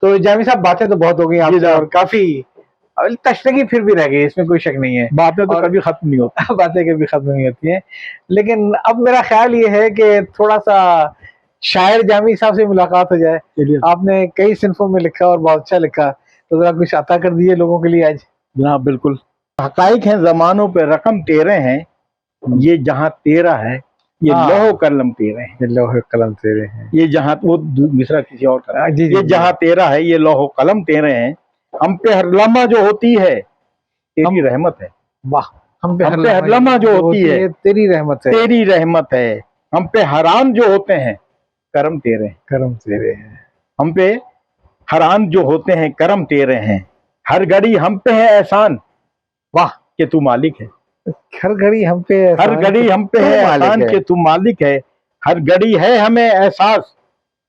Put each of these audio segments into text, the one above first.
तो जामी साहब बातें तो बहुत हो गई आपसे और काफी तशनगी फिर भी रह गई, इसमें कोई शक नहीं है। बातें तो कभी खत्म नहीं होती बातें कभी खत्म नहीं होती हैं। लेकिन अब मेरा ख्याल ये है कि थोड़ा सा शायर जामी साहब से मुलाकात हो जाए। आपने कई सिन्फों में लिखा और बहुत अच्छा लिखा, तो जरा कुछ अता कर दिए लोगों के लिए आज। जनाब बिल्कुल। हकाइक हैं जमानों पे रकम तेरे हैं, ये जहां तेरा है ये लोहो कलम तेरे हैं, ये लोहो कलम तेरे हैं, ये जहां वो दूसरा किसी और का, ये जहां तेरा है ये लोहो कलम तेरे हैं, हम पे हर लम्हा जो होती है तेरी रहमत है। वाह। हम पे हर लम्हा जो होती है तेरी रहमत है, तेरी रहमत है। हम पे हरान जो होते हैं करम तेरे हैं, करम तेरे हैं। हम पे हरान जो होते हैं करम तेरे हैं, हर घड़ी हम पे है एहसान, वाह कि तू मालिक है। हर घड़ी हम पे है एहसान कि तू मालिक है, हर घड़ी है हमें एहसास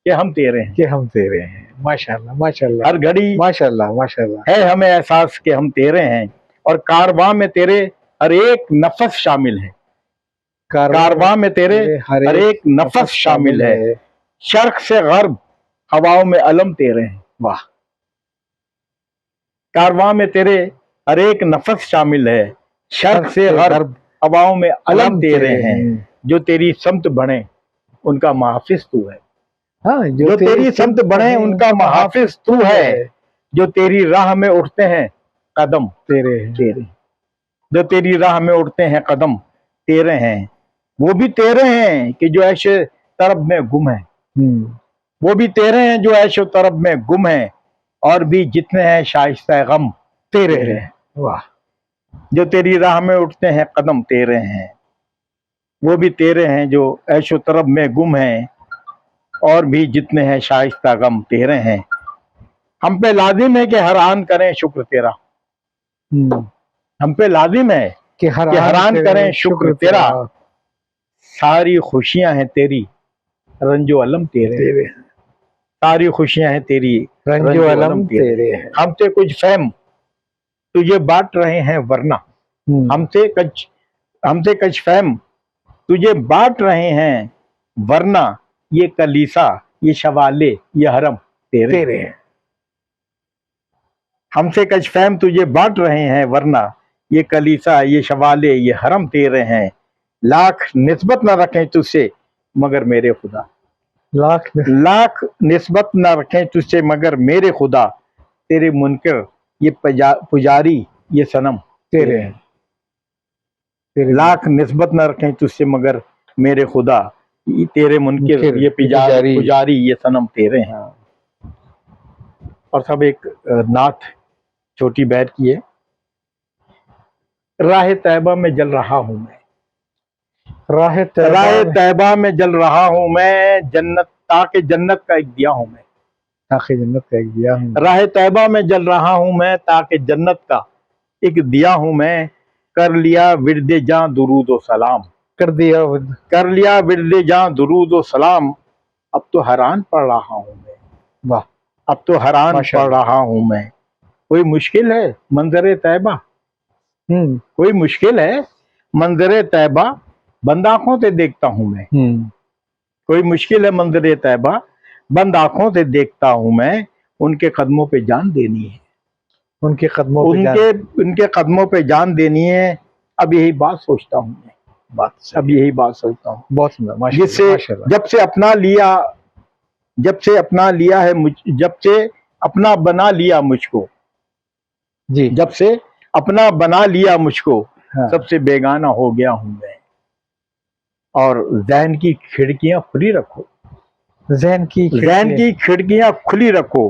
कि हम तेरे हैं, माशाल्लाह माशाल्लाह। हर घड़ी माशाल्लाह माशाल्लाह है हमें एहसास कि हम तेरे हैं, और कारवां में तेरे हर एक नफस शामिल है, कारवां में तेरे हर एक नफस शामिल है, शर्क से गर्ब हवाओं में अलम तेरे हैं। वाह। कारवां में तेरे हर एक नफस शामिल है, शर्क से गर्ब हवाओं में अलम तेरे हैं, जो तेरी समत बढ़े उनका मुहाफिज तू है। हाँ, जो तेरी समत बढ़े उनका मुहाफिज तू है, जो तेरी राह में उठते हैं कदम तेरे हैं, जो तेरी राह में उठते हैं कदम तेरे हैं, वो भी तेरे हैं कि जो ऐश तरब में गुम है, वो भी तेरे हैं जो ऐश तरब में गुम है, और भी जितने हैं शाइस्ता गम तेरे हैं। वाह। जो तेरी राह में उठते हैं कदम तेरे हैं, वो भी तेरे हैं जो ऐश तरब में गुम है, और भी जितने हैं शाइस्ता गम तेरे हैं। हम पे लाजिम है कि हर आन करें शुक्र तेरा, हम पे लाजिम है कि हरान करें शुक्र तेरा, सारी खुशियां हैं तेरी रंजो अलम तेरे, सारी खुशियां हैं तेरी रंजो अलम तेरे। हमसे कुछ फहम तुझे बांट रहे हैं वरना, हमसे कुछ फहम तुझे बांट रहे हैं वरना, ये कलीसा ये शवाले ये हरम तेरे हैं। हमसे कुछ फहम तुझे बांट रहे हैं वरना, ये कलीसा ये शवाले ये हरम तेरे हैं। लाख निस्बत न रखें तुझसे मगर मेरे खुदा, लाख निस्बत न रखें तुझसे मगर मेरे खुदा, तेरे मुनकर ये पुजारी ये सनम तेरे हैं। लाख निस्बत न रखें तुझसे मगर मेरे खुदा, तेरे मुनकर ये पुजारी ये सनम तेरे हैं। और सब एक नात छोटी बैर की है। राह तैबा में जल रहा हूं मैं, राह तैबा में जल रहा हूं मैं, जन्नत ताकि जन्नत का एक दिया हूं मैं, ताकि जन्नत का एक दिया हूं। राह तैबा में जल रहा हूं मैं ताकि जन्नत का एक दिया हूं मैं, कर लिया विर्दे जां दुरूद व सलाम, कर लिया विर्दे जां दुरूद व सलाम, अब तो हैरान पड़ रहा हूं मैं। वाह। अब तो हैरान पड़ रहा हूं मैं। कोई मुश्किल है मंजरे तैबा, कोई मुश्किल है मंजरे तैबा, बंद आंखों से देखता हूं मैं। कोई मुश्किल है मंजरे तैबा, बंद आंखों से देखता हूं मैं, उनके कदमों पे जान देनी है, उनके कदमों पे जान देनी है। अब यही बात सोचता हूं मैं, अब यही बात सोचता हूं। बहुत सुंदर। जिससे जब से अपना बना लिया मुझको जी, जब से अपना बना लिया मुझको, हाँ। सबसे बेगाना हो गया हूं मैं। और ज़हन की खिड़कियां खुली रखो, ज़हन की खिड़कियां खुली रखो,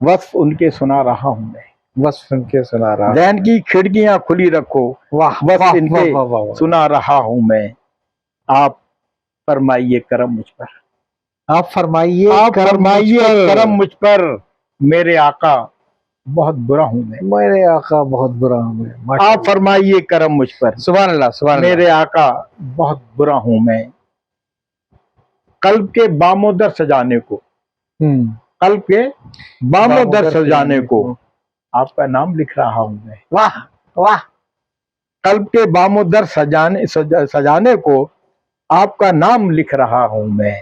वस्फ उनके सुना रहा हूं मैं, वस्फ उनके सुना रहा। ज़हन की खिड़कियां खुली रखो, वाह, वस्फ इनके सुना रहा हूं मैं। आप फरमाइए करम मुझ पर, आप फरमाइए करम मुझ पर, मेरे आका बहुत बुरा हूं मैं, मेरे आका बहुत बुरा हूं मैं। आप फरमाइए करम मुझ पर, सुभान अल्लाह सुभान अल्लाह। मेरे आका बहुत बुरा हूं मैं। कल्ब के बामोदर सजाने को, कल्ब के बामोदर सजाने को आपका नाम लिख रहा हूं मैं। वाह वाह। कल्ब के बामोदर सजाने को आपका नाम लिख रहा हूं मैं।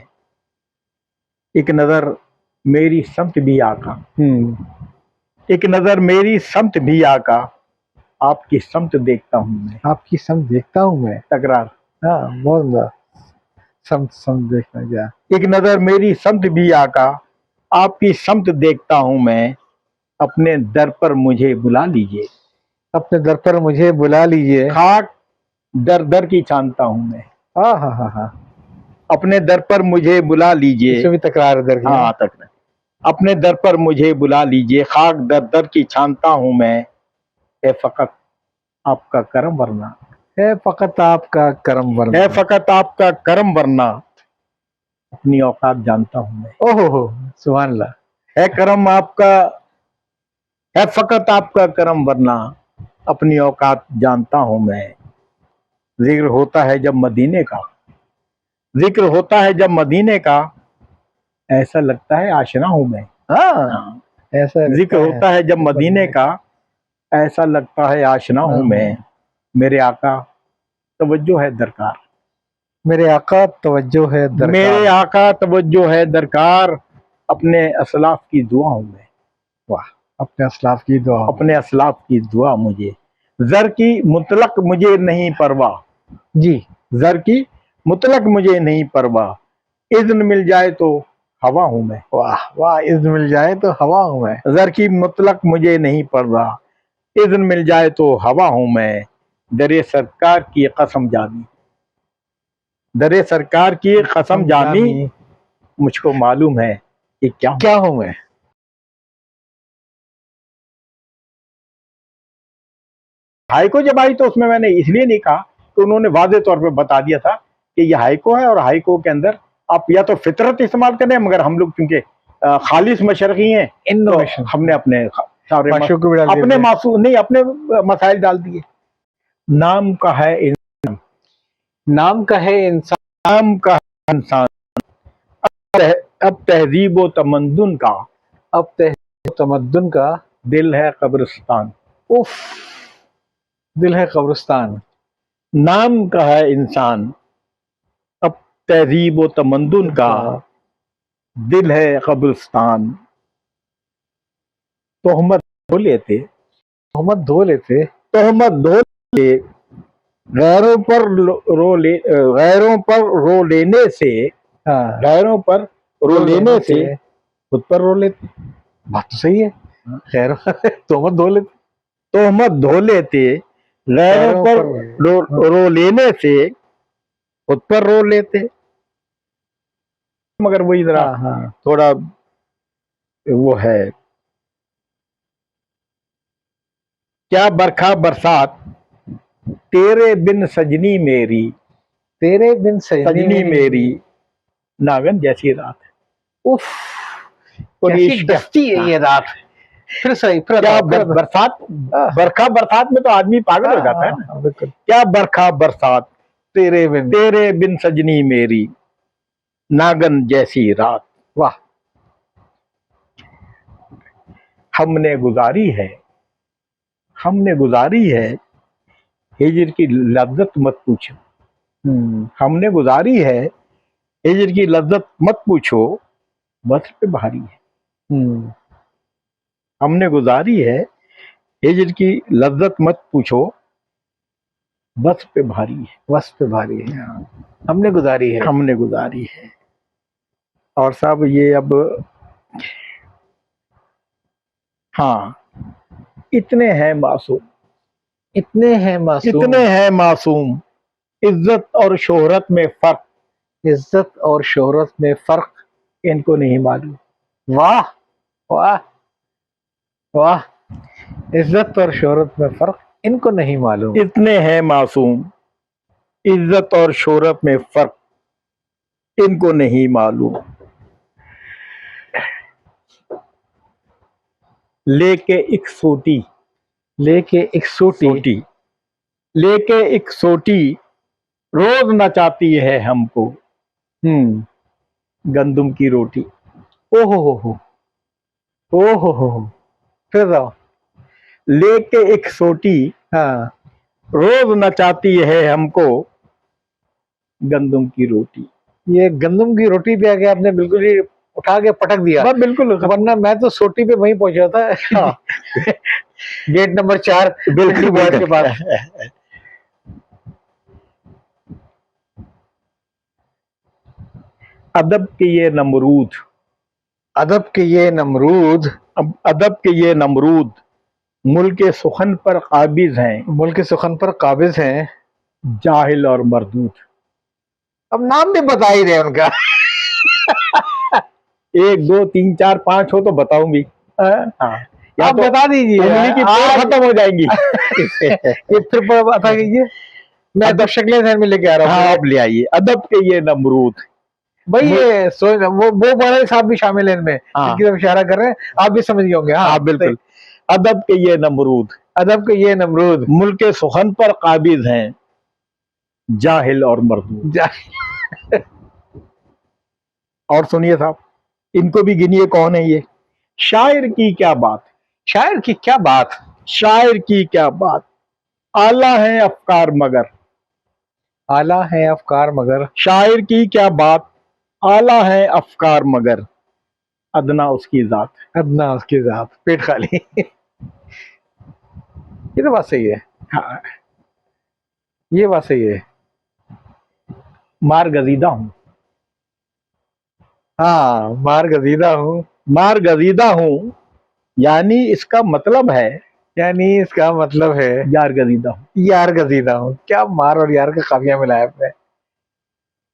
एक नजर मेरी समत भी आका, एक नजर मेरी समत भी आका, आपकी समत देखता हूँ मैं। आपकी समत देखता हूँ मैं। तकरार। हाँ, बहुत बढ़िया। समत समत देखना क्या। एक नजर मेरी समत भी आका, आपकी समत देखता हूँ मैं, अपने दर पर मुझे बुला लीजिए। अपने दर पर मुझे बुला लीजिए। खाक दर दर की छानता हूँ मैं। हाँ हाँ हाँ हाँ, अपने दर पर मुझे बुला लीजिए। इसमें भी तकरार दर की। हाँ तकरार। अपने दर पर मुझे बुला लीजिए, खाक दर दर की छानता हूँ मैं, है फकत आपका करम वरना। है फकत आपका करम वरना। है फकत आपका करम वरना, अपनी औकात जानता हूँ मैं। ओहो हो, सुभान अल्लाह। है करम आपका, है फकत आपका करम वरना, अपनी औकात जानता हूँ मैं। जिक्र होता है जब मदीने का, जिक्र होता है जब मदीने का, ऐसा लगता है आशना हूँ मैं। हाँ, ऐसा जिक्र होता है जब मदीने का, ऐसा लगता है आशना हूँ मैं। मेरे आका तवज्जो है दरकार, मेरे आका तवज्जो है दरकार। मेरे आका तवज्जो है दरकार, अपने असलाफ की दुआ हूँ मैं। वाह, अपने असलाफ की दुआ। अपने असलाफ की दुआ मुझे, जर की मुतलक मुझे नहीं परवाह। जी, जर की मुतलक मुझे नहीं परवाह, इज़्न मिल जाए तो हवा हूँ मैं। वाह वाह, इज़्न मिल जाए तो हवा हूँ मैं। जर की मुतलक मुझे नहीं परवाह, इज़्न मिल जाए तो हवा हूँ मैं। दरे सरकार की कसम जानी, दरे सरकार की कसम जानी, मुझको मालूम है कि क्या हूँ मैं। हाइको जब आई तो उसमें मैंने इसलिए नहीं कहा कि उन्होंने वाज़े तौर पे बता दिया था कि ये हाइको है, और हाइको के अंदर आप या तो फितरत इस्तेमाल करें, मगर हम लोग क्योंकि खालिस मशरकी हैं, तो हमने अपने सारे अपने मासूम नहीं, अपने मसाइल डाल दिए। नाम का है, नाम का है इंसान, नाम का है इंसान, अब तहजीब व तमद्दुन का, अब तमद्दुन का, दिल है कब्रिस्तान। उफ, दिल है कब्रिस्तान। नाम का है इंसान, अब तहजीब व तमद्दुन का, दिल है कब्रिस्तान। तोहमत धो लेते, तोहमत धो लेते, तोहमत धो लेते, गैरों पर गैरों पर रो लेने से, हाँ, गैरों पर रो लेने से खुद पर रो लेते। बात तो सही है। खैर, तोहमत धो लेते, तोहमत धो लेते, गैरों पर रो लेने से खुद पर रो लेते। मगर वही जरा थोड़ा वो है। क्या बरखा बरसात तेरे बिन सजनी मेरी, तेरे बिन सजनी मेरी, नागन जैसी रात। उफ, कैसी डस्ती है ये रात। फिर सही, फिर क्या बरसात, बरखा बरसात में तो आदमी पागल हो जाता है ना। क्या बरखा बरसात तेरे बिन सजनी मेरी, नागन जैसी रात। वाह, हमने गुजारी है, हमने गुजारी है, हिजर की लज्जत मत पूछो। हमने गुजारी है, हिजर की लज्जत मत पूछो, बस पे भारी है। हमने गुजारी है, हिजर की लज्जत मत पूछो, बस पे भारी है। बस पे भारी है, हमने गुजारी है, हमने गुजारी है। और साहब ये अब, हाँ, इतने हैं मासूम, इतने हैं मासूम, इतने हैं मासूम, इज्जत और शोहरत में फर्क, इज्जत और शोहरत में फर्क इनको नहीं मालूम। वाह वाह वाह, इज्जत और शोहरत में फर्क इनको नहीं मालूम। इतने हैं मासूम, इज्जत और शोहरत में फर्क इनको नहीं मालूम। लेके एक सोटी, लेके एक सोटी, लेके एक सोटी, रोज नचाती है हमको, गंदुम की रोटी। ओहो हो, ओहो हो, फिर जाओ। लेके एक सोटी, हाँ, रोज नचाती है हमको, गंदुम की रोटी। ये गंदम की रोटी पे आके आपने बिल्कुल ही उठा के पटक दिया। बस बिल्कुल वरना मैं तो सोटी पे वहीं पहुंचा था। हाँ। गेट नंबर 4 बिल्कुल बॉयज के पास। अदब के ये नमरूद, अदब के ये नमरूद, अदब के ये नमरूद मुल्क सुखन पर काबिज हैं, मुल्क सुखन पर काबिज हैं, जाहिल और मरदूद। अब नाम भी बता ही रहे उनका। 1 2 3 4 5 हो तो बताऊं भी। हाँ, या आप तो बता दीजिए उंगली की आज। खत्म हो जाएंगी। ये फिर बता कीजिए, मैं तो शक्लें ध्यान में लेके आ रहा हूँ। हाँ, आप ले आइए। अदब के ये नमरूद। भाई ये वो बड़ा साहब भी शामिल है इनमें, इनकी तरफ इशारा कर रहे हैं, आप भी समझ गए होंगे। हाँ बिल्कुल। अदब के ये नमरूद, अदब के ये नमरूद मुल्क सुखन पर काबिज हैं, जाहिल और मरदूद। और सुनिए साहब, इनको भी गिनिए कौन है ये। शायर की क्या बात, शायर की क्या बात, शायर की क्या बात, आला है अफकार मगर, आला है अफकार मगर, शायर की क्या बात, आला है अफकार मगर, अदना उसकी जात। अदना उसकी जात, पेट खाली। ये तो बात सही है। हाँ, ये बात सही है। मार गजीदा हूं, हाँ मार गजीदा हूँ, मार गजीदा हूं, यानी इसका मतलब है, यानी इसका मतलब है यार गजीदा हूं। यार गजीदा हूँ। क्या मार और यार का काफिया मिलाया आपने।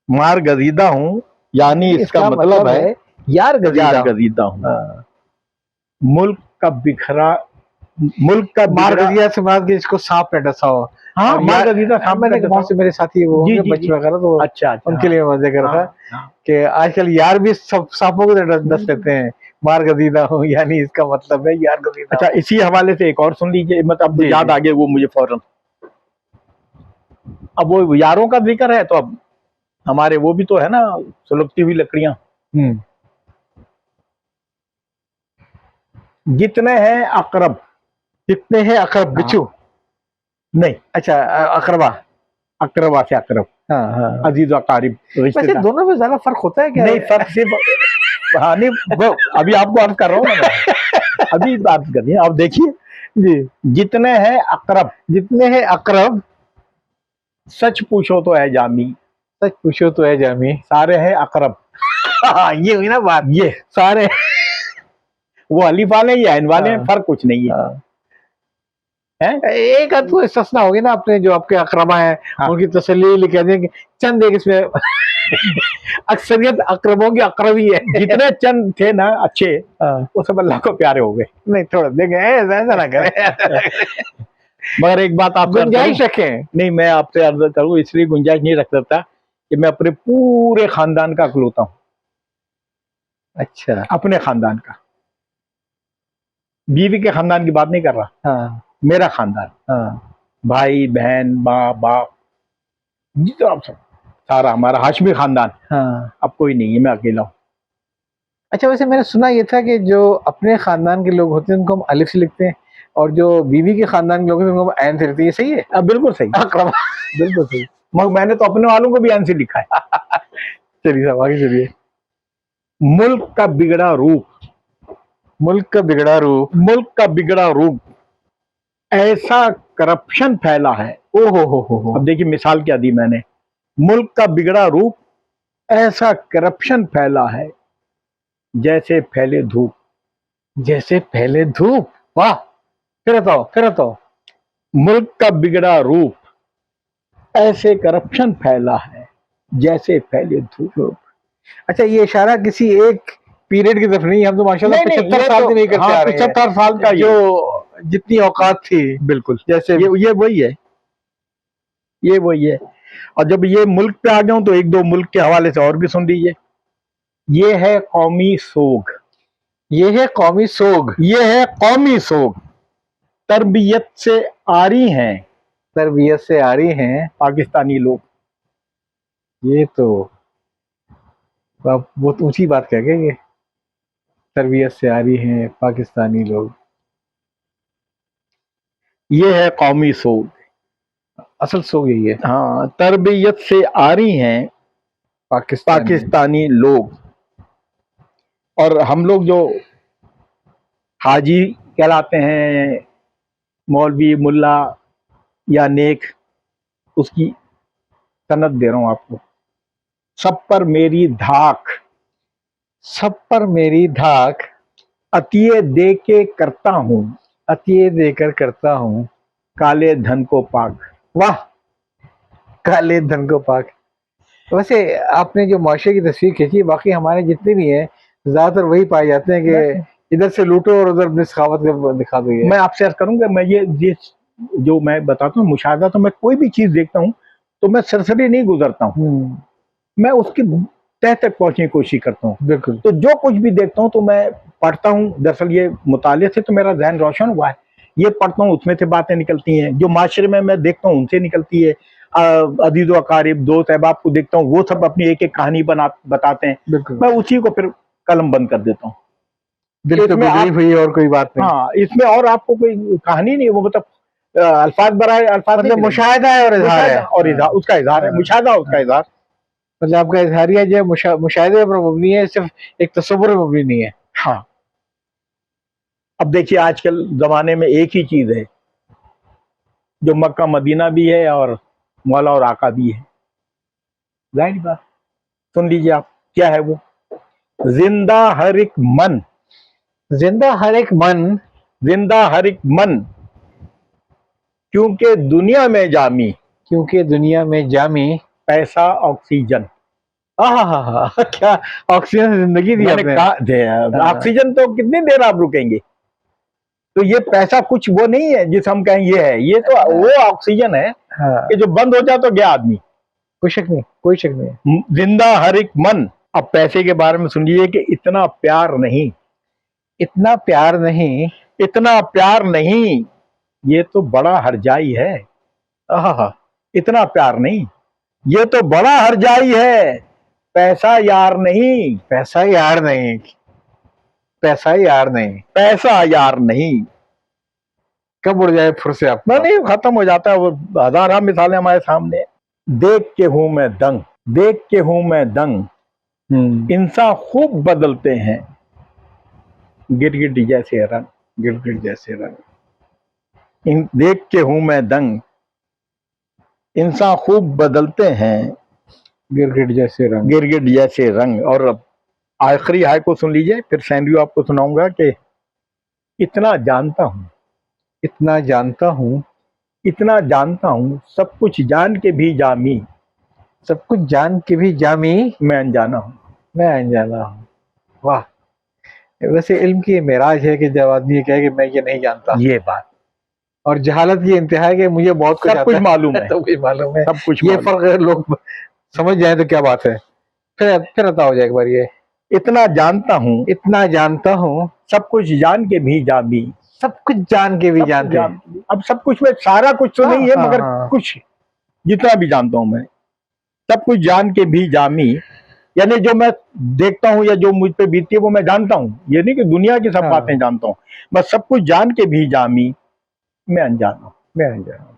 मार गजीदा हूं, यानी इसका मतलब है यार यार गजीदा गजीदा हूं। हाँ। मुल्क का बिखरा, मुल्क का मार बिखरा। गजीदा से बात कि इसको सांप ने डसा हो। हाँ, और मार गजीदा सांप मैंने ने बहुत से मेरे साथी वो जी, होंगे जी, बच्चे जी। वगैरह, तो अच्छा, अच्छा, उनके लिए मजे कर रहा था कि आजकल यार भी सब सांपों की तरह डस लेते हैं। मार गजीदा हूँ, यानी इसका मतलब है यार गजीदा। अच्छा, इसी हवाले से एक और सुन लीजिए, मतलब जी, याद जी। आ गया वो मुझे फौरन। अब वो यारों का जिक्र है तो अब हमारे वो भी तो है ना, सुलगती हुई लकड़ियां। जितने हैं अकरब, कितने हैं अकरब, बिच्छू नहीं, अच्छा अकरबा, अकरबा से अकरब, हाँ हाँ। अजीज अकारिब, वैसे रिश्तेदार। दोनों में ज्यादा फर्क होता है क्या? नहीं, फर्क सिर्फ, हाँ नहीं, वो अभी आपको अर्ज कर रहा हूँ ना मैं। अभी बात करिए, आप देखिए जी। जितने हैं अकरब, जितने हैं अकरब, सच पूछो तो है जामी, सच पूछो तो है जामी, सारे हैं अकरब। हाँ ये हुई ना बात। ये सारे वो अलिफ वाले या इन वाले हैं, फर्क कुछ नहीं है। एक आध तो इस्तिस्ना होगी ना, अपने जो आपके अकरबा हैं उनकी तसल्ली लिख देंगे चंद एक इसमें। अक्सरियत अकरबों की अकरबी है। जितने चंद थे ना अच्छे, वो सब अल्लाह को प्यारे हो गए। नहीं थोड़ा देंगे, ऐसा ना करें। मगर एक बात आप गुंजाइश रखें। नहीं, मैं आपसे अर्ज करूँ, इसलिए गुंजाइश नहीं रख सकता कि मैं अपने पूरे खानदान का अकलौता हूँ। अच्छा, अपने खानदान का, बीवी के खानदान की बात नहीं कर रहा। हाँ मेरा खानदान, हाँ, भाई बहन माँ बाप, जितना आप सब, सारा हमारा हाशमी खानदान। हाँ। अब कोई नहीं है, मैं अकेला हूँ। अच्छा, वैसे मैंने सुना ये था कि जो अपने खानदान के लोग होते हैं उनको हम अलिफ से लिखते हैं, और जो बीवी के खानदान के लोग हैं उनको हम ऐन से लिखते हैं। ये सही है? बिल्कुल सही, बिल्कुल सही। मगर मैंने तो अपने वालों को भी आंसर लिखा है। चलिए साहब आगे चलिए। मुल्क का बिगड़ा रूप, मुल्क का बिगड़ा रूप, मुल्क का बिगड़ा रूप, ऐसा करप्शन फैला है। ओ हो। अब देखिए मिसाल क्या दी मैंने। मुल्क का बिगड़ा रूप, ऐसा करप्शन फैला है, जैसे फैले धूप। जैसे पहले धूप, वाह। फिर बताओ। मुल्क का बिगड़ा रूप, ऐसे करप्शन फैला है, जैसे फैले धूप। अच्छा, ये इशारा किसी एक पीरियड की तरफ नहीं, हम तो माशाल्लाह 75 साल से नहीं करते आ रहे हैं। 75 साल का जो जितनी औकात थी, बिल्कुल जैसे ये वही है, ये वही है। और जब ये मुल्क पे आ जाऊं तो एक दो मुल्क के हवाले से और भी सुन लीजिए। ये है कौमी सोग, ये है कौमी सोग, ये है कौमी सोग, तरबियत से आरी हैं तरबियत से आ रही हैं पाकिस्तानी लोग। ये तो आप बहुत ऊंची बात कह गए। ये तरबियत से आ रही हैं पाकिस्तानी लोग, ये है कौमी सोग, असल सोग यही है। हाँ, तरबियत से आ रही हैं पाकिस्तानी पाकिस्तानी लोग, और हम लोग जो हाजी कहलाते हैं, मौलवी, मुल्ला या नेक, उसकी सनद दे रहा हूं आपको। सब पर मेरी धाक, सब पर मेरी धाक, अतिये दे के करता हूं, अतिये देकर करता हूँ, काले धन को पाक। वाह, काले धन को पाक। वैसे आपने जो मुआशरे की तस्वीर खींची, बाकी हमारे जितने भी हैं ज्यादातर वही पाए जाते हैं कि इधर से लूटो और उधर अपनी सखावत का दिखा दो। ये मैं आपसे अर्ज करूंगा, मैं ये जो मैं बताता हूँ मुशाहदा, तो मैं कोई भी चीज देखता हूँ तो मैं सरसरी नहीं गुजरता हूँ, मैं उसकी तह तक पहुंचने की कोशिश करता हूँ। बिल्कुल। तो जो कुछ भी देखता हूँ तो मैं पढ़ता हूँ। दरअसल ये मुताले से तो मेरा जहन रोशन हुआ है। ये पढ़ता हूँ, उसमें से बातें निकलती हैं जो माशरे में मैं देखता हूँ उनसे निकलती है। अजीज व अकारिब, दोस्त अहबाब को देखता हूँ, वो सब अपनी एक एक कहानी बताते हैं, बिल्कुल। मैं उसी को फिर कलम बंद कर देता हूँ। दिल पे गुजरी हुई और कोई बात नहीं। हाँ, इसमें और आपको कोई कहानी नहीं है, वो मतलब अल्फाज बराए अल्फाज, मतलब मुशाहिदा है और इजहार है, और इजहार उसका इजहार है, मुशाहिदा उसका इजहार। मतलब आपका इजहारिया जो मुशाहिदे पर मबनी है, सिर्फ एक तसव्वुर पर मबनी नहीं है। हाँ, अब देखिए आजकल जमाने में एक ही चीज है जो मक्का मदीना भी है और मौला और आका भी है। जाहिर बात, सुन लीजिए आप, क्या है वो? जिंदा हर एक मन, जिंदा हर एक मन, जिंदा हर एक मन, क्योंकि दुनिया में जामी, क्योंकि दुनिया में जामी, पैसा ऑक्सीजन। क्या ऑक्सीजन से जिंदगी दी मैंने आपने। कहा ऑक्सीजन तो कितनी देर आप रुकेंगे, तो ये पैसा कुछ वो नहीं है जिस हम कहें ये है, ये तो वो ऑक्सीजन है कि जो बंद हो जाए तो गया आदमी। कोई शक नहीं, कोई शक नहीं। जिंदा हर एक मन। अब पैसे के बारे में सुन लीजिए कि इतना प्यार नहीं, इतना प्यार नहीं, इतना प्यार नहीं, ये तो बड़ा हरजाई है। इतना प्यार नहीं, ये तो बड़ा हरजाई है। पैसा यार नहीं, पैसा यार नहीं, पैसा यार नहीं, पैसा यार नहीं। कब उड़ जाए फिर से आप? नहीं, खत्म हो जाता है वो। हजारों मिसालें हमारे सामने। देख के हूं मैं दंग, देख के हूं मैं दंग, इंसान खूब बदलते हैं, गिरगिट जैसे रंग, गिरगिट जैसे रंग। देख के हूं मैं दंग, इंसान खूब बदलते हैं, गिरगिट जैसे रंग, गिरगिट जैसे रंग। और अब आखिरी हाय को सुन लीजिए, फिर सैंडविच आपको सुनाऊंगा कि इतना जानता हूं, इतना जानता हूं, इतना जानता हूं, सब कुछ जान के भी जामी, सब कुछ जान के भी जामी, मैं अनजाना हूं, मैं अनजाना हूं। वाह, वैसे इल्म की मेराज है कि जब आदमी कहे कि मैं ये नहीं जानता, ये बात, और जहालत की इंतहा है कि मुझे बहुत कुछ सब कुछ मालूम है, सब कुछ मालूम है, सब कुछ ये मालूम। फर्क अगर लोग समझ जाए तो क्या बात है। फिर अता हो जाए एक बार ये, इतना जानता हूं, इतना जानता हूं, सब कुछ जान के भी जामी, सब कुछ जान के भी जानते हैं। अब सब कुछ में सारा कुछ तो नहीं है, मगर कुछ जितना भी जानता हूं मैं, सब कुछ जान के भी जामी, यानी जो मैं देखता हूं या जो मुझ पे बीतती है वो मैं जानता हूं। ये नहीं कि दुनिया की सब बातें जानता हूं, बस सब कुछ जान के भी जामी, मैं अनजाना हूं, मैं अनजाना हूं।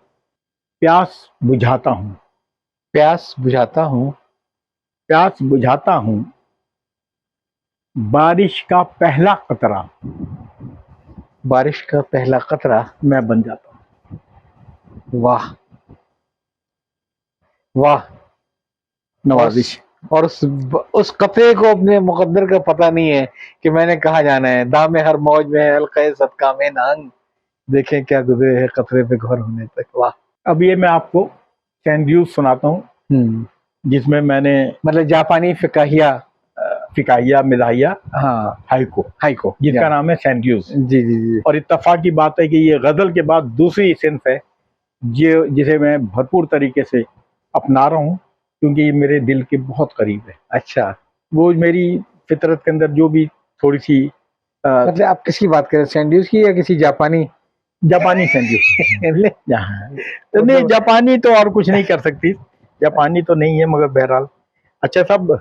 प्यास बुझाता हूं, प्यास बुझाता हूं, प्यास बुझाता हूं, बारिश का पहला कतरा, बारिश का पहला कतरा, मैं बन जाता हूं। वाह वाह, नवाजिश। और उस कतरे को अपने मुकद्दर का पता नहीं है कि मैंने कहाँ जाना है। दामे हर मौज में हल्के सदका में नांग, देखें क्या गुजरे है कतरे पे घर होने तक। वाह। अब ये मैं आपको सैंडविच सुनाता हूँ, जिसमें मैंने मतलब जापानी फिकाहिया मिजाहिया, हाँ, हाइको जिसका नाम है सैंडविच। जी जी जी। और इत्तेफाक की बात है कि ये गजल के बाद दूसरी सिंफ है जिसे मैं भरपूर तरीके से अपना रहा हूँ, क्योंकि ये मेरे दिल के बहुत करीब है। अच्छा, वो मेरी फितरत के अंदर जो भी थोड़ी सी मतलब आप किसकी बात करें, सैंडविच की या किसी जापानी सैंडविच तो नहीं, जापानी तो और कुछ नहीं कर सकती, जापानी तो नहीं है, मगर बहरहाल अच्छा सब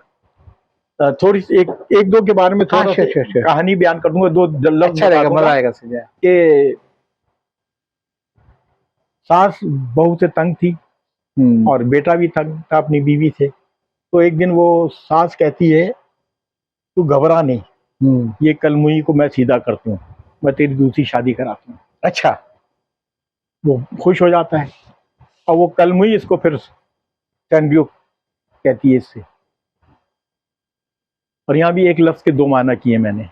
थोड़ी सी एक दो के बारे में थोड़ा सा कहानी बयान कर दूंगा, दो लफ्ज अच्छा रहेगा, मजा आएगा कि सास बहू से तंग थी और बेटा भी तंग था अपनी बीवी से। तो एक दिन वो सास कहती है तू घबरा नहीं, ये कलमुई को मैं सीधा करती हूँ, मैं तेरी दूसरी शादी कराती हूँ। अच्छा, वो खुश हो जाता है और वो कलमुई इसको फिर टर्नब्यू कहती है इससे। और यहाँ भी एक लफ्ज के दो माना किए मैंने।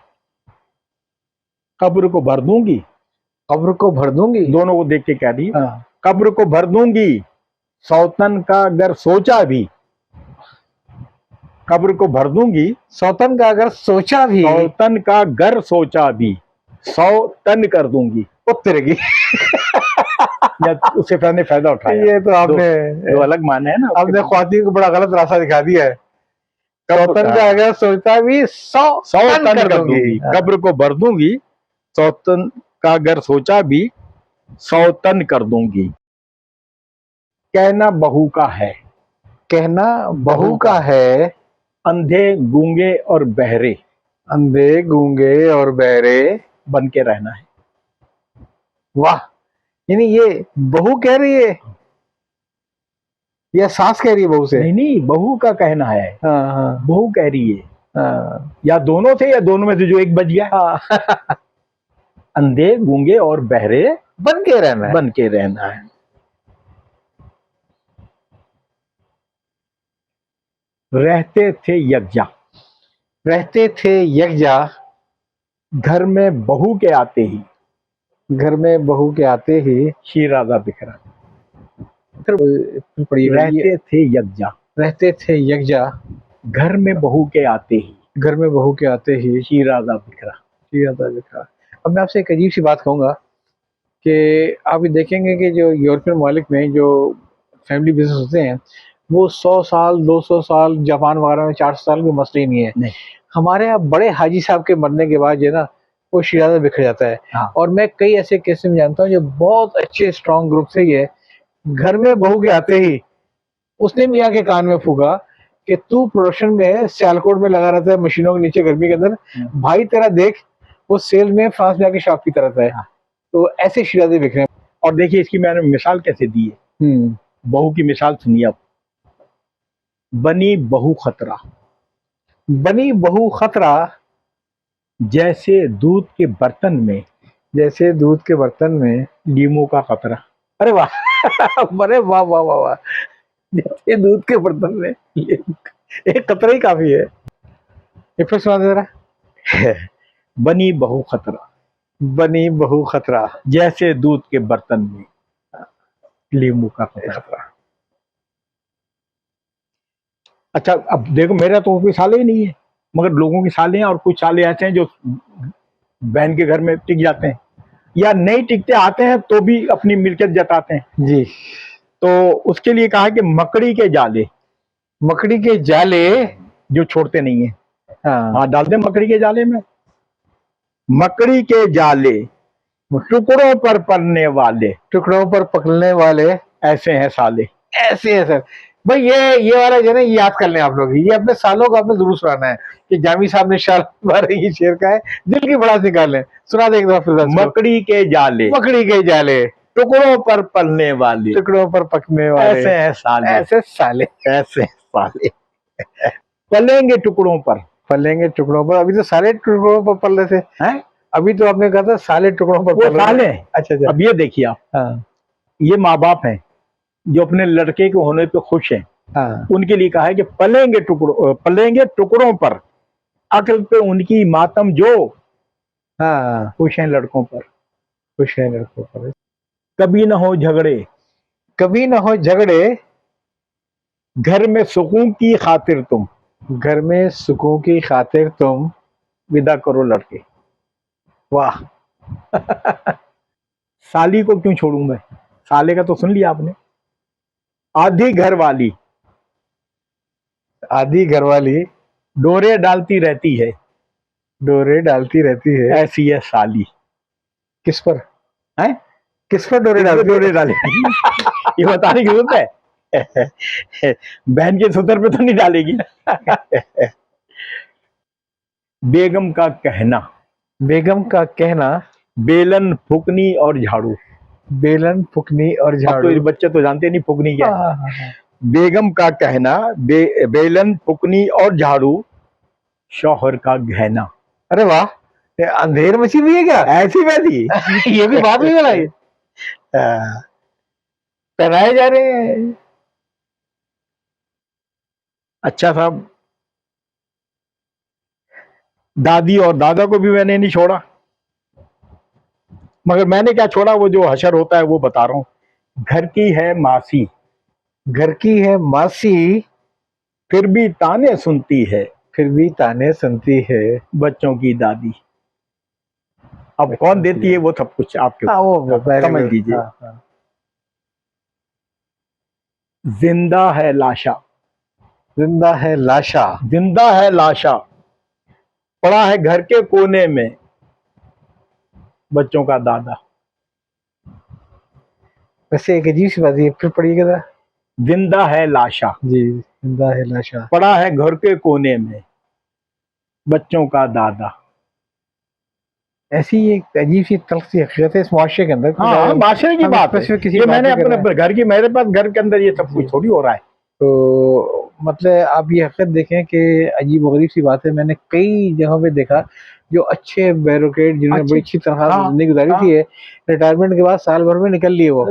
कब्र को भर दूंगी, कब्र को भर दूंगी, दोनों को देख के कह दी। हाँ। कब्र को भर दूंगी सौतन का अगर सोचा भी, कब्र को भर दूंगी सौतन का अगर सोचा भी, सौतन का घर सोचा भी 100 टन कर दूंगी। तेरे की उससे मैंने फायदा उठाया। ये तो आपने दो अलग माने हैं ना, आपने ख्वातीन को बड़ा गलत रास्ता दिखा दिया है। सौतन का अगर सोचता भी 100 टन कर दूंगी। कब्र को भर दूंगी सौतन का अगर सोचा भी 100 टन कर दूंगी। कहना बहू का है, कहना बहू का है, अंधे गूंगे और बहरे, अंधे गूंगे और बहरे बन के रहना है। वाह, यानी ये बहू कह रही है या सास कह रही है बहू से? नहीं नहीं, बहू का कहना है। हाँ हाँ, बहू कह रही है। हाँ, या दोनों थे या दोनों में से जो एक बच गया। हाँ। अंधे गूंगे और बहरे बन के रहना है, बन के रहना है। रहते थे यकजा, रहते थे यकजा, घर में बहू के आते ही, घर में बहू के आते ही शीराजा बिखरा। फिर पढ़िएगा। रहते थे यकजा, रहते थे यकजा, घर में बहू के आते ही, घर में बहू के आते ही शीराजा बिखरा। शीराजा बिखरा। अब मैं आपसे एक अजीब सी बात कहूँगा कि आप ये देखेंगे कि जो यूरोपियन ममालिक में जो फैमिली बिजनेस होते हैं वो 100 साल 200 साल, जापान वगैरह में 400 साल के मसले ही नहीं है। नहीं। हमारे यहाँ बड़े हाजी साहब के मरने के बाद जो है ना वो शीराजा बिखर जाता है। हाँ। और मैं कई ऐसे केस में जानता हूँ जो बहुत अच्छे स्ट्रॉन्ग ग्रुप से ही है, घर में बहू के आते ही उसने मियाँ के कान में फूका कि तू प्रोडक्शन में सियालकोट में लगा रहता है मशीनों के नीचे गर्मी के अंदर, भाई तेरा देख वो सेल में फ्रांस में आके शॉप की तरफ है। तो ऐसे शीराजे बिखरे। और देखिए इसकी मैंने मिसाल कैसे दी है। बहू की मिसाल सुनिए आप। बनी बहू खतरा, बनी बहू खतरा, जैसे दूध के बर्तन में, जैसे दूध के बर्तन में लीमू का खतरा। अरे वाह अरे वाह वाह वाह वाह, जैसे दूध के बर्तन में एक खतरा ही काफी है। एक फिर सुना दे रहा। बनी बहू खतरा, बनी बहू खतरा, जैसे दूध के बर्तन में लीमू का खतरा। अच्छा अब देखो, मेरा तो कोई साले ही नहीं है, मगर लोगों की साले हैं और कुछ साले ऐसे हैं जो बहन के घर में टिक जाते हैं या नहीं टिकते, आते हैं तो भी अपनी मिल्कियत जताते हैं जी। तो उसके लिए कहा कि मकड़ी के जाले, मकड़ी के जाले जो छोड़ते नहीं है। हाँ, डाल दे मकड़ी के जाले में। मकड़ी के जाले टुकड़ों पर पलने वाले, टुकड़ों पर पकड़ने वाले ऐसे हैं साले। ऐसे है सर भाई। ये वाला जो है ना ये याद कर लें आप लोग, ये अपने सालों को आपने जरूर सुनाना है कि जामी साहब ने शाल मारे ये शेर का है, दिल की भड़ास निकाल लें। सुना दे एक दफा फिर। मकड़ी के जाले, मकड़ी के जाले टुकड़ों पर पलने वाले, टुकड़ों पर पकने वाले ऐसे हैं साले, ऐसे साले, ऐसे साले। पलेंगे टुकड़ों पर, पलेंगे टुकड़ों पर। अभी तो साले टुकड़ों पर पल रहे थे हैं? अभी तो आपने कहा था साले टुकड़ों पर वो पल रहे साले। थे। अच्छा अच्छा। अब ये देखिए आप, हाँ ये माँ बाप हैं जो अपने लड़के के होने पे खुश हैं। हाँ, उनके लिए कहा है कि पलेंगे टुकड़ों पर, अकल पे उनकी मातम जो, हाँ खुश हैं लड़कों पर, खुश है लड़कों पर। कभी ना हो झगड़े, कभी ना हो झगड़े, घर में सुकून की खातिर तुम, घर में सुकून की खातिर तुम, विदा करो लड़के। वाह साली को क्यों छोड़ूं मैं, साले का तो सुन लिया आपने। आधी घर वाली, आधी घरवाली डोरे डालती रहती है, डोरे डालती रहती है। ऐसी है साली। किस पर हैं? किस पर डोरे डालती डोरे डाले ये बताने की जरूरत है? बहन के सुतर पे तो नहीं डालेगी। बेगम का कहना, बेगम का कहना, बेलन फुकनी और झाड़ू। बेलन फुकनी और अब झाड़ू। तो ये बच्चे तो जानते नहीं फुकनी क्या है। हाँ, हाँ, हाँ। बेगम का कहना, बेलन फुकनी और झाड़ू, शौहर का गहना। अरे वाह, ये अंधेर मची हुई है क्या? ऐसी वैसी ये भी बात नहीं बनाई। हाँ, पहनाए जा रहे हैं। अच्छा साहब, दादी और दादा को भी मैंने नहीं छोड़ा, मगर मैंने क्या छोड़ा, वो जो हशर होता है वो बता रहा हूं। घर की है मासी, घर की है मासी, फिर भी ताने सुनती है फिर भी ताने सुनती है। बच्चों की दादी। अब कौन देती है वो सब कुछ आपके हाँ वो ऊपर, समझ लीजिए। हाँ, हाँ। जिंदा है लाशा, जिंदा है लाशा, जिंदा है लाशा, पड़ा है घर के कोने में बच्चों का दादा। वैसे एक अजीब सी बात है, ये फिर पढ़िएगा जरा। जिंदा है लाशा, जी, जिंदा है लाशा, पड़ा है घर के कोने में बच्चों का दादा। ऐसी एक अजीब सी तल्ख सी हकीकत है इस मुआशरे के अंदर। हाँ, माशरे की हम बात है, specific किसी ये बात मैंने नहीं कर रहे अपने घर की, मेरे पास घर के अंदर ये सब कुछ थोड़ी हो रहा है। तो मतलब आप ये हकीकत देखें कि अजीब और गरीब सी बात है। मैंने कई जगहों पे देखा जो अच्छे ब्यूरोक्रेट जिन्होंने बड़ी अच्छी तनख्वाह हाँ, जिंदगी गुजारी हाँ। थी है, रिटायरमेंट के बाद साल भर में निकल लिए वो।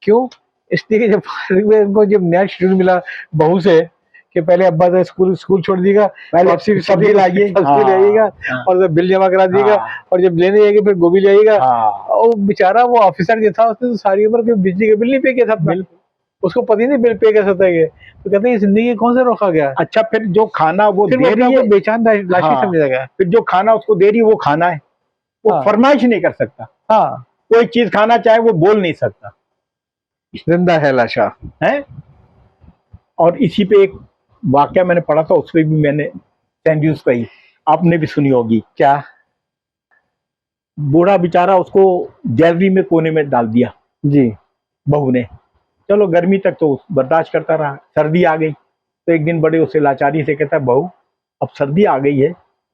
क्यों? इसलिए कि जब फारिग में उनको जब नया शेड्यूल मिला बहू से कि पहले अब्बा से स्कूल स्कूल छोड़ दीजिएगा, पहले वापसी सब्जी लाइए, सब्जी ले आइएगा, हाँ, और जब बिल जमा करा दीजिएगा, हाँ, और जब लेने जाएंगे फिर गोभी ले आइएगा। हाँ, और बेचारा वो ऑफिसर जो था उसने तो सारी उम्र के बिजली का बिल नहीं पे किया था अपना। उसको पता ही नहीं बिल पे कैसे होता है ये। तो कहते हैं ये जिंदगी कौन सा रोका गया। अच्छा, फिर जो खाना वो फिर दे वो अपने रही आप है, को बेचान लाशी हाँ, समझा गया। फिर जो खाना उसको दे रही है वो खाना है, वो हाँ। फरमाइश नहीं कर सकता। हाँ, कोई चीज खाना चाहे वो बोल नहीं सकता जिंदा है लाशा है। और इसी पे एक वाक्य मैंने पढ़ा था, उसपे भी मैंने सेंड कही, आपने भी सुनी होगी। क्या? बूढ़ा बेचारा, उसको गैलरी में कोने में डाल दिया जी, बहू ने। चलो गर्मी तक तो बर्दाश्त करता रहा, सर्दी आ गई तो एक दिन बड़े उसे लाचारी से कहता है, बहू अब सर्दी आ गई है,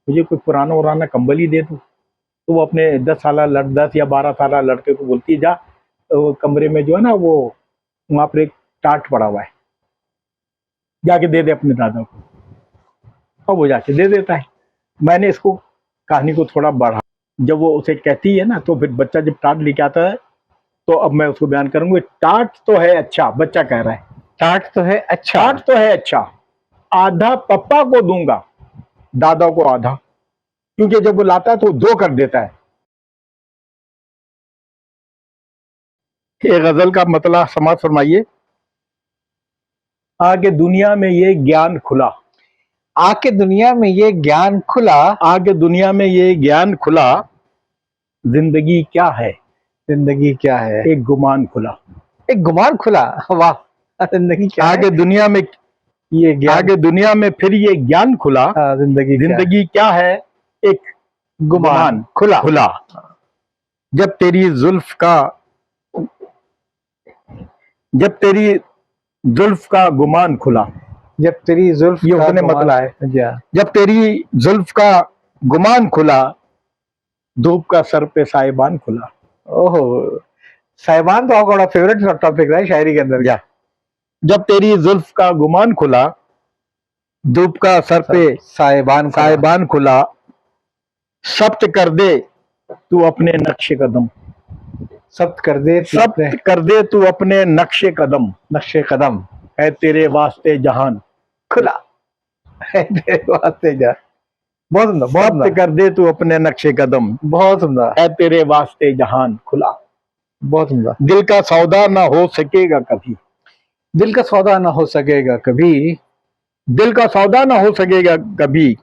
मुझे कोई पुराना उराना कंबल ही दे दो। तो वो अपने 10 या 12 साल लड़के को बोलती है, जा वो कमरे में जो है ना, वो वहां पर एक टाट पड़ा हुआ है, जाके दे दे अपने दादा को। और वो जाके दे देता है। मैंने इसको कहानी को थोड़ा बढ़ा, जब वो उसे कहती है ना, तो फिर बच्चा जब टाट लेके आता है, तो अब मैं उसको बयान करूंगा। टाट तो है अच्छा, बच्चा कह रहा है, टाट तो है अच्छा, टाट तो है अच्छा, आधा पप्पा को दूंगा, दादा को आधा, क्योंकि जब वो लाता है तो 2 कर देता है। ये गजल का मतलब समाज फरमाइए। आगे दुनिया में ये ज्ञान खुला, आके दुनिया में ये ज्ञान खुला, आगे दुनिया में ये ज्ञान खुला, जिंदगी क्या है, जिंदगी क्या है, एक गुमान खुला। एक गुमान खुला। वाह, जिंदगी क्या आगे है, दुनिया में, ये ज्ञान, आगे दुनिया में फिर ये ज्ञान खुला, हाँ, जिंदगी क्या है, एक गुमान खुला। खुला। जब तेरी जुल्फ का, जब तेरी जुल्फ का गुमान खुला, जब तेरी जुल्फ ये का उसने गुमान- मतला है। जा, जब तेरी जुल्फ का गुमान खुला, धूप का सर पे साहिबान खुला। ओहो, साहिबान तो आपका बड़ा फेवरेट टॉपिक है शायरी के अंदर। या जब तेरी जुल्फ का गुमान खुला, धूप का सर पे साहिबान खुला। साहिबान खुला, सब्त कर दे तू अपने नक्शे कदम, सब्त कर दे तू सब्त अपने कर दे तू अपने नक्शे कदम, नक्शे कदम, है तेरे वास्ते जहान खुला है तेरे वास्ते जा। बहुत सुंदर, बहुत सब्त सुंदर, कर दे तू अपने नक्शे कदम, बहुत सुंदर, है तेरे वास्ते जहान खुला। बहुत सुंदर। दिल का सौदा ना हो सकेगा कभी, दिल का सौदा ना हो सकेगा कभी, दिल का सौदा ना हो सकेगा कभी,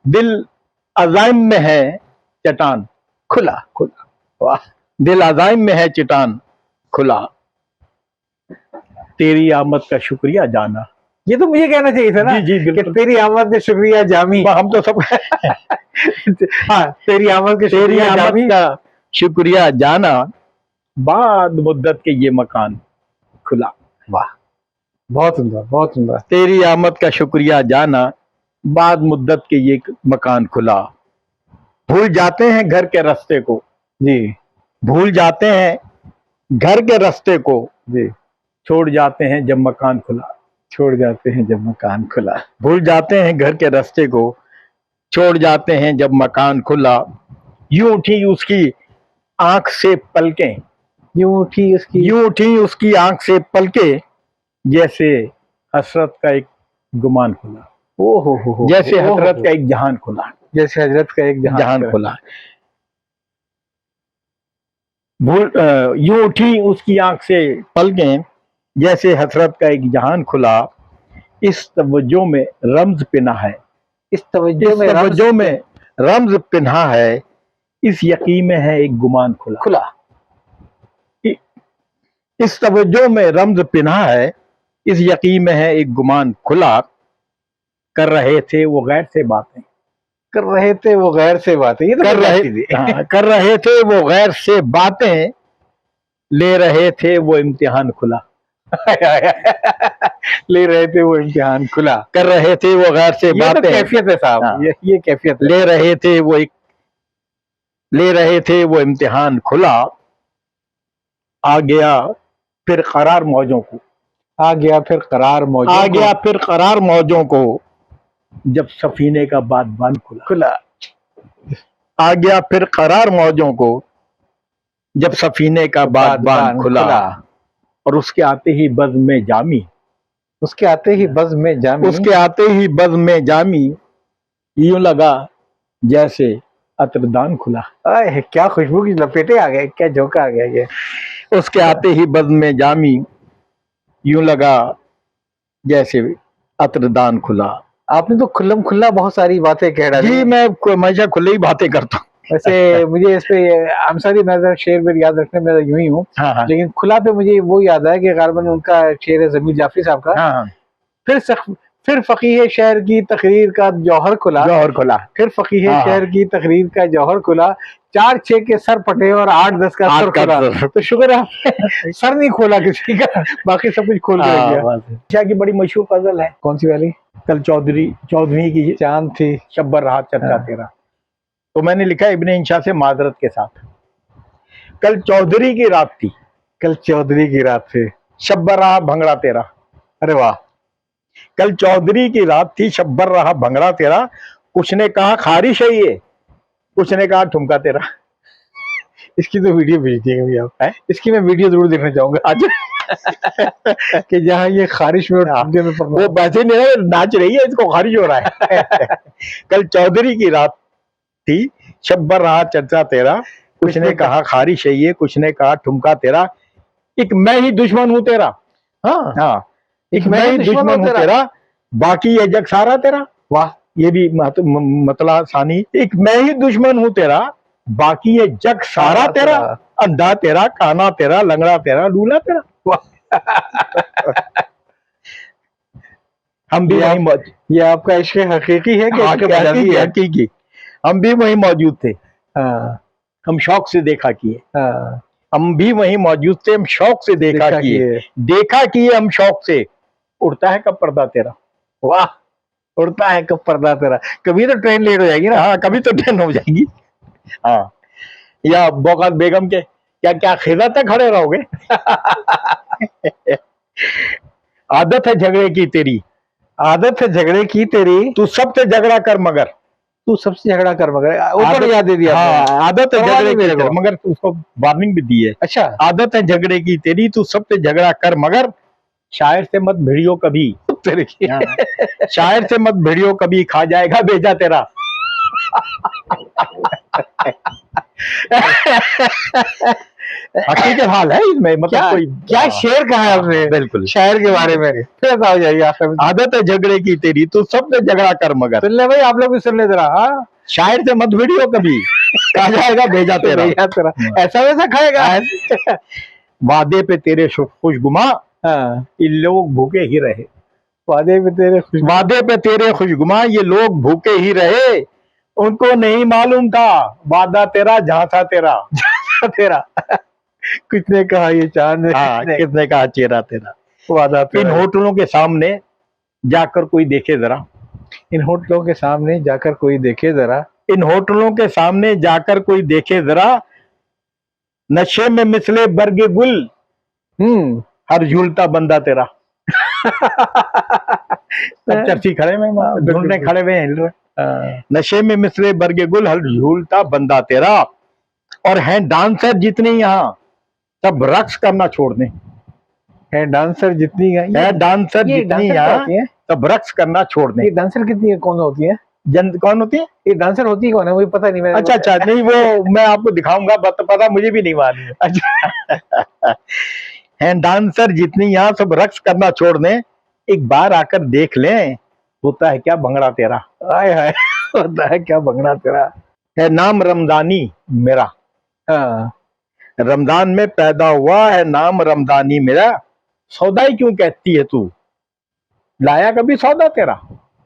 दिल अजाइम में है चटान खुला। खुला। वाह, दिल अजाइम में है चटान खुला, तेरी आमद का शुक्रिया जाना। ये तो मुझे कहना चाहिए था ना, जी, जी, कि बिल्कुल। तेरी आमद के शुक्रिया जामी। हम तो सब हाँ, तेरी आमद के तेरी शुक्रिया आमद जामी। का शुक्रिया जाना, बाद मुद्दत के ये मकान खुला। वाह, बहुत सुंदर, बहुत सुंदर। तेरी आमद का शुक्रिया जाना, बाद मुद्दत के ये मकान खुला। भूल जाते हैं घर के रास्ते को, जी, भूल जाते हैं घर के रास्ते को, जी, छोड़ जाते हैं जब मकान खुला। छोड़ जाते हैं जब मकान खुला। भूल जाते हैं घर के रास्ते को, छोड़ जाते हैं जब मकान खुला। यूं उठी उसकी आंख से पलकें, यूं उठी उसकी आंख से पलकें, जैसे हसरत का एक गुमान खुला। ओहो, जैसे हजरत का एक जहान खुला, जैसे हजरत का एक जहान खुला। यूं उठी उसकी आंख से पलकें, जैसे हसरत का एक जहान खुला। इस तवज्जो में रम्ज पिना है, इस तवज्जो में रम्ज पिन्हा है, इस यकीन में है एक गुमान खुला। इस तवज्जो में रम्ज पिन्हा है, इस यकीन में है एक गुमान खुला। कर रहे थे वो गैर से बातें, कर रहे थे वो गैर से बातें, ये तो कर रहे थे वो गैर से बातें, ले रहे थे वो इम्तिहान खुला। ले रहे थे वो इम्तिहान खुला। कर रहे थे वो गैर से बातें, तो कैफियत है साहब, ये कैफियत है। ले रहे थे वो इम्तिहान खुला। आ गया फिर करार मौजों को, आ गया फिर करार मौजों को, जब सफीने का बादबान खुला। आ गया फिर करार मौजों को, जब सफीने का बादबान खुला। और उसके आते ही बज़्म में जामी, उसके आते ही बज़्म में जामी, यूं लगा जैसे अत्रदान खुला। क्या खुशबू की लपेटे आ गए, क्या झोंका आ गया ये। उसके आते ही बज़्म में जामी, यूं लगा जैसे अत्रदान खुला। आपने तो खुल्लम खुल्ला बहुत सारी बातें कह रहा जी, मैं हमेशा खुले ही बातें करता हूँ। वैसे मुझे इस पे आमसारी नजर शेर में याद रखने में यूं ही हूँ। हाँ। लेकिन खुला पे मुझे वो याद है कि गालिबन उनका शेर है ज़मीर जाफरी साहब का। हाँ। फिर फकीह शहर की तकरीर का जौहर खुला। फिर फकीह शहर की तकरीर का जौहर खुला। 4-6 के सर पटे और 8-10 का सर खुला। तो शुक्र है सर नहीं खोला किसी का, बाकी सब कुछ खोल के रख दिया। की बड़ी मशहूर गजल है, कौन सी वाली? कल चौधरी की चांद थी शब्बर रहा चर्चा तेरा। तो मैंने लिखा इब्ने इंशा से माजरत के साथ, कल चौधरी की रात थी, शब्बर रहा भंगड़ा तेरा। अरे वाह। कल चौधरी की रात थी, शब्बर रहा भंगड़ा तेरा। कुछ ने कहा खारिश है ये, कुछ ने कहा ठुमका तेरा। इसकी तो वीडियो भेज दिए कभी आप, इसकी मैं वीडियो जरूर देखना चाहूंगा आज। कि जहाँ ये खारिश में वो वैसे नहीं नाच रही है, इसको खारिश हो रहा है। कल चौधरी की रात थी, शब्बर रहा चर्चा तेरा। कुछ ने कहा खारिश है ये, कुछ ने कहा ठुमका तेरा। एक मैं ही दुश्मन हूं तेरा। हाँ, एक मैं ही दुश्मन हूं तेरा, बाकी ये जग सारा तेरा। वाह, ये भी मतला सानी। एक मैं ही दुश्मन हूं तेरा, बाकी ये जग सारा तेरा। अंधा तेरा, काना तेरा, लंगड़ा तेरा, लूला तेरा। हम भी ये आपका इश्क हकीकी है कि हकीकी? हम भी वहीं मौजूद थे। हम शौक से देखा किए। हम भी वहीं मौजूद थे, हम शौक से देखा किए हम शौक से। उड़ता है कब पर्दा तेरा। वाह, उड़ता है कब पर्दा तेरा। कभी तो ट्रेन लेट हो जाएगी ना। हाँ, कभी तो ट्रेन हो जाएगी। हाँ, या बौकात बेगम के क्या खिजा तक खड़े रहोगे। आदत है झगड़े की तेरी, तू सबसे झगड़ा कर मगर, ऊपर याद दे दिया। आदत है झगड़े की तेरी, मगर उसको वार्निंग भी दी है। अच्छा, आदत है झगड़े की तेरी, तू सबसे झगड़ा कर मगर, शायर से मत भिड़ियो कभी। शायर से मत भिड़ियो कभी, खा जाएगा भेजा तेरा। हकीकत हाल है इसमें, मतलब क्या शेर कहा है आपने बिल्कुल शायर के बारे में। फिर बताओ जाइए। आदत है झगड़े की तेरी, तू सबसे झगड़ा कर मगर। सुन ले भाई, आप लोग भी सुन ले जरा। शायर से मत भिड़ियो कभी, खा जाएगा भेजा तेरा। ऐसा वैसा खाएगा। वादे पे तेरे खुशगुमा, ये लोग भूखे ही रहे। वादे पे तेरे खुशगुमा, ये लोग भूखे ही रहे। उनको नहीं मालूम था वादा तेरा झांसा तेरा। कुछ ने कहा ये चांद, किसने कहा चेहरा तेरा। वादा तेरा। इन होटलों के सामने जाकर कोई देखे जरा, इन होटलों के सामने जाकर कोई देखे जरा, इन होटलों के सामने जाकर कोई देखे जरा। नशे में मिसले बरगे गुल, हर झूलता बंदा तेरा। सब चर्ची खड़े में ढूंढने खड़े हुए हिल रहे। नशे में मिसरे बरगे गुल हल झूलता बंदा तेरा, और हैं डांसर जितने यहाँ सब रक्स करना छोड़ दें। है डांसर जितनी है डांसर जितनी यहाँ सब रक्स करना छोड़ दें। ये डांसर कितनी कौन होती है? कौन होती है ये डांसर होती है कौन है मुझे पता नहीं। अच्छा अच्छा, नहीं वो मैं आपको दिखाऊंगा, पता मुझे भी नहीं मालूम। अच्छा हैं डांसर जितनी यहाँ सब रक्स करना छोड़ दें, एक बार आकर देख लें होता है क्या भंगड़ा तेरा। हाय हाय, होता है क्या भंगड़ा तेरा। है नाम रमजानी मेरा, हाँ रमजान में पैदा हुआ है नाम रमजानी मेरा, सौदाई क्यों कहती है तू, लाया कभी सौदा तेरा।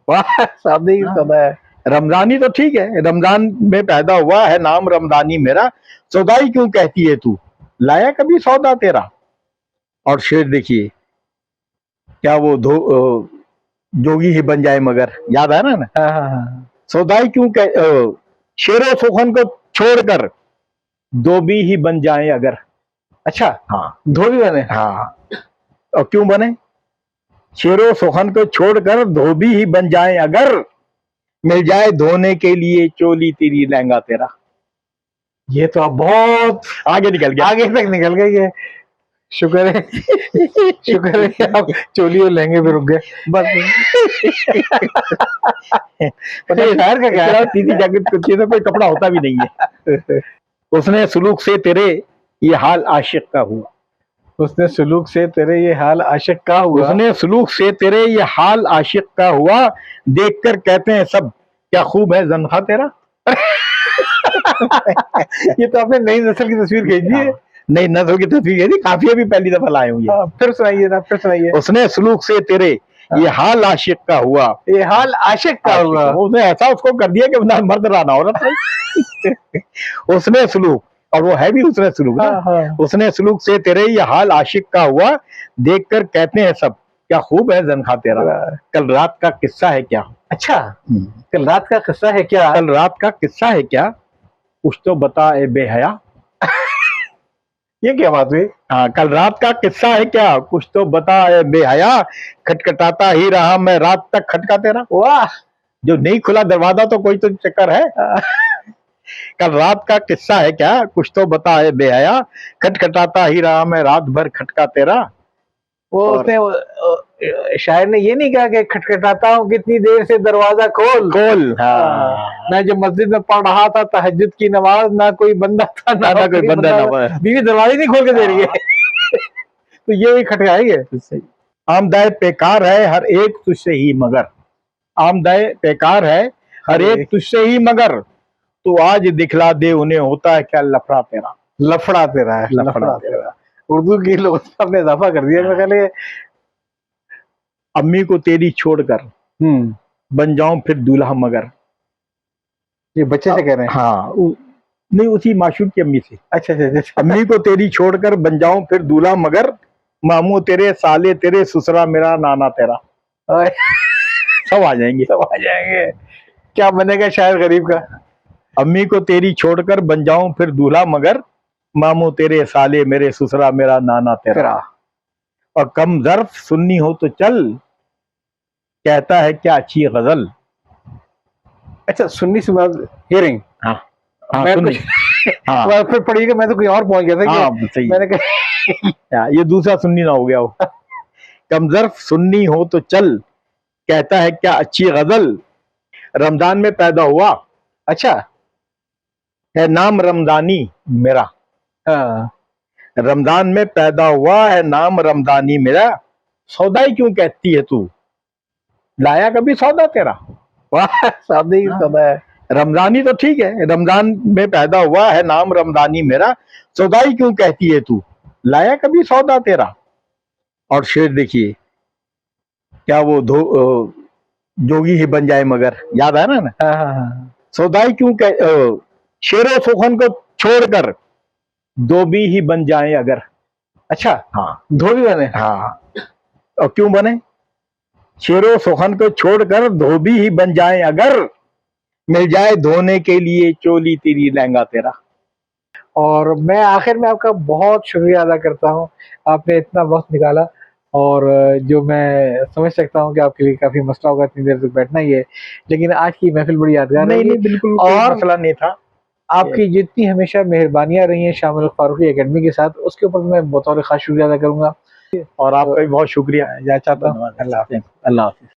वाह, सौदा ही सौदा है। रमजानी तो ठीक है, रमजान में पैदा हुआ है नाम रमजानी मेरा, सौदाई क्यों कहती है तू, लाया कभी सौदा तेरा। और शेर देखिए, क्या वो जोगी ही बन जाए मगर, याद है ना। हाँ। सौदाई क्यों शेरों सुखन को छोड़कर धोबी ही बन जाए अगर। अच्छा हाँ, धोबी बने। हाँ, और क्यों बने, शेरों सुखन को छोड़कर धोबी ही बन जाए अगर, मिल जाए धोने के लिए चोली तेरी लहंगा तेरा। ये तो आप बहुत आगे निकल गया, आगे तक निकल गए। ये शुक्र है शुक्र है कि आप चोली और लहंगे पे रुक गए बस। पता है शायर का क्या है, तीसरी जैकेट तो कोई कपड़ा होता भी नहीं है। उसने सुलूक से तेरे ये हाल आशिक का हुआ, उसने सुलूक से तेरे ये हाल आशिक का हुआ, उसने सुलूक से तेरे ये हाल आशिक का हुआ, देखकर कहते हैं सब क्या खूब है जन्खा तेरा। ये तो आपने नई नस्ल की तस्वीर भेजी है। नई नस्ल की तस्वीर भेजी, काफी अभी पहली दफा लाए हूँ ये। फिर सुनाइए ना, फिर सुनाइए। उसने सुलूक से तेरे ये हाल आशिक का हुआ, ये हाल आशिक का हुआ, उसने ऐसा उसको कर दिया कि ना मर्द रहा ना औरत। उसने सुलूक, और वो है भी उसने सुलूक ना। उसने सुलूक से तेरे ये हाल आशिक का हुआ, देखकर कहते हैं सब क्या खूब है जन्खा तेरा। कल रात का किस्सा है क्या। अच्छा, कल रात का किस्सा है क्या, कल रात का किस्सा है क्या, कुछ तो बता ए बेहया। ये क्या बात हुई। हाँ, कल रात का किस्सा है क्या, कुछ तो बता ए बेहया, खटखटाता ही रहा मैं रात तक खटका तेरा। वाह, जो नहीं खुला दरवाजा तो कोई तो चक्कर है। कल रात का किस्सा है क्या, कुछ तो बता ए बेहया, खटखटाता ही रहा मैं रात भर खटका तेरा। वो उसने शायर ने ये नहीं कहा कि खटखटाता हूँ कितनी देर से दरवाजा खोल खोल। मैं जब मस्जिद में पढ़ रहा था तहज्जुद की नमाज, ना कोई बंदा था ना कोई बंदा, बीवी दरवाजे नहीं खोल के दे रही है। तो ये खटकाएंगे। आमदाए बेकार है हर एक तुझसे ही मगर, आमदाए बेकार है हर एक तुझसे ही मगर, तो आज दिखला दे उन्हें होता है क्या लफड़ा तेरा। लफड़ा तेरा है, लफड़ा तेरा। उर्दू की लोग ने इजाफा कर दिया। मैं कहले अम्मी को तेरी छोड़कर बन जाऊं फिर दूल्हा मगर, ये बच्चे से कह रहे हैं। हाँ, नहीं उसी माशूक की अम्मी से। अच्छा अच्छा। अम्मी को तेरी छोड़कर बन जाऊं फिर दूल्हा मगर, मामू तेरे साले तेरे ससुरा मेरा नाना तेरा। सब आ जाएंगे, सब आ जाएंगे। क्या बनेगा शायर गरीब का। अम्मी को तेरी छोड़कर बन जाऊं फिर दूल्हा मगर, मामू तेरे साले मेरे ससुरा मेरा नाना तेरा। और कम ज़र्फ सुन्नी हो तो चल, कहता है क्या अच्छी गजल। अच्छा, सुन्नी से हियरिंग। हाँ मैं कुछ हाँ फिर पढ़िएगा, मैं तो कोई और पहुंच गया था। हाँ सही, मैंने कहा ये दूसरा सुन्नी ना हो गया हो। कम ज़र्फ सुन्नी हो तो चल, कहता है क्या अच्छी गजल, रमजान में पैदा हुआ। अच्छा, है नाम रमजानी मेरा। हाँ, रमजान में पैदा हुआ है नाम रमजानी मेरा, सौदाई क्यों कहती है तू, लाया कभी सौदा तेरा। वाह, सौदा ही सौदा है। रमजानी तो ठीक है, रमजान में पैदा हुआ है नाम रमजानी मेरा, सौदाई क्यों कहती है तू, लाया कभी सौदा तेरा। और शेर देखिए, क्या वो जोगी ही बन जाए मगर, याद है ना। हाँ। सौदाई क्यों शेरों सुखन को छोड़कर धोबी ही बन जाए अगर। अच्छा, हाँ, धोबी बने। हाँ, और क्यों बने, शेरों सुखन को छोड़कर धोबी ही बन जाए अगर, मिल जाए धोने के लिए चोली तेरी लहंगा तेरा। और मैं आखिर में आपका बहुत शुक्रिया अदा करता हूँ, आपने इतना वक्त निकाला। और जो मैं समझ सकता हूँ कि आपके लिए काफ़ी मसला होगा इतनी देर तक बैठना ही है, लेकिन आज की महफ़िल बड़ी यादगार नहीं रही नहीं बिल्कुल कोई और मसला नहीं था। आपकी जितनी हमेशा मेहरबानियाँ रही हैं शामिल फारूकी एकेडमी के साथ, उसके ऊपर मैं बतौर ख़ास शुक्रिया अदा करूँगा और आपका भी बहुत शुक्रिया। या चाहता हूँ। धन्यवाद। अल्लाह हाफ़िज़। अल्लाह हाफिज।